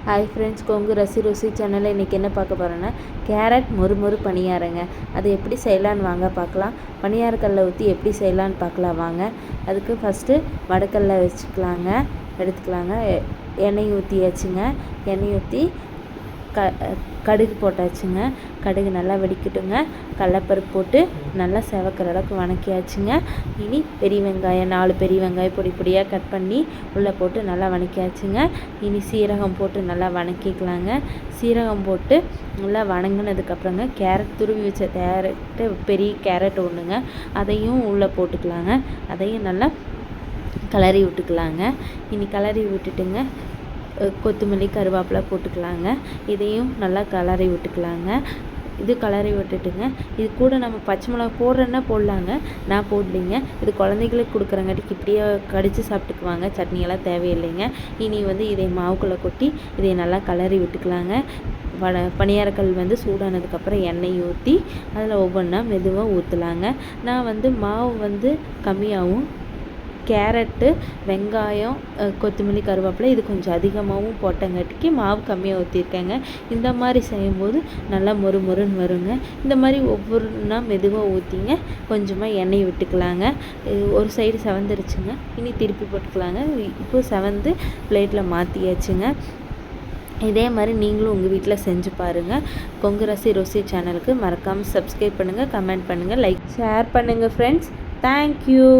Hi friends, Kongu ரசி ருசி சேனலில் இன்றைக்கி என்ன பார்க்க போகிறோன்னா கேரட் மொறு பணியாரங்க. அது எப்படி செய்யலான்னு வாங்க பார்க்கலாம். பணியாரக்கல்லை ஊற்றி எப்படி செய்யலான்னு பார்க்கலாம் வாங்க. அதுக்கு ஃபஸ்ட்டு வடக்கல்லை எடுத்துக்கலாங்க. எண்ணெய் ஊற்றியாச்சுங்க. எண்ணெய் ஊற்றி கடுகு போட்டாச்சுங்க. கடுகு நல்லா வெடிக்கட்டுங்க. கடலப்பருப்பு போட்டு நல்லா செவக்கிற அளவுக்கு வணக்கியாச்சுங்க. இனி பெரிய வெங்காயம் 4 பெரிய வெங்காயம் பொடி பொடியாக கட் பண்ணி உள்ளே போட்டு நல்லா வணக்கியாச்சுங்க. இனி சீரகம் போட்டு நல்லா வணக்கிக்கலாங்க. சீரகம் போட்டு நல்லா வணங்கினதுக்கப்புறங்க கேரட் துருவி வச்ச கேரட்டு, பெரிய கேரட் ஒன்றுங்க, அதையும் உள்ளே போட்டுக்கலாங்க. அதையும் நல்லா கிளறி விட்டுக்கலாங்க. இனி கிளறி விட்டுட்டுங்க கொத்தமல்லி கருவேப்பிலை போட்டுக்கலாங்க. இதையும் நல்லா கிளறி விட்டுக்கலாங்க. இது கிளறி விட்டுட்டுங்க இது கூட நம்ம பச்சை மிளகா போடுறேன்னா போடலாங்க. நான் போடலிங்க. இது குழந்தைங்களுக்கு கொடுக்குறங்காட்டிக்கு இப்படியே கடித்து சாப்பிட்டுக்குவாங்க. சட்னியெல்லாம் தேவையில்லைங்க. இனி இதை மாவுக்குள்ளே கொட்டி இதை நல்லா கிளறி விட்டுக்கலாங்க. பணியாரக்கல் சூடானதுக்கப்புறம் எண்ணெய் ஊற்றி அதில் ஒவ்வொன்றா மெதுவாக ஊற்றலாங்க. நான் மாவு கம்மியாகவும், கேரட்டு, வெங்காயம், கொத்தமல்லி கருவேப்பிலை இது கொஞ்சம் அதிகமாகவும் போட்டங்காட்டிக்கு மாவு கம்மியாக ஊற்றிருக்கேங்க. இந்த மாதிரி செய்யும்போது நல்லா மொறுன்னு வருங்க. இந்த மாதிரி ஒவ்வொன்றா மெதுவாக ஊற்றிங்க கொஞ்சமாக எண்ணெய் விட்டுக்கலாங்க. ஒரு சைடு செவந்துருச்சுங்க. இனி திருப்பி போட்டுக்கலாங்க. இப்போ செவந்து பிளேட்டில் மாற்றியாச்சுங்க. இதே மாதிரி நீங்களும் உங்கள் வீட்டில் செஞ்சு பாருங்கள். கொங்கு ரசி ருசி சேனலுக்கு மறக்காமல் சப்ஸ்கிரைப் பண்ணுங்கள், கமெண்ட் பண்ணுங்கள், லைக் ஷேர் பண்ணுங்கள் ஃப்ரெண்ட்ஸ். தேங்க்யூ.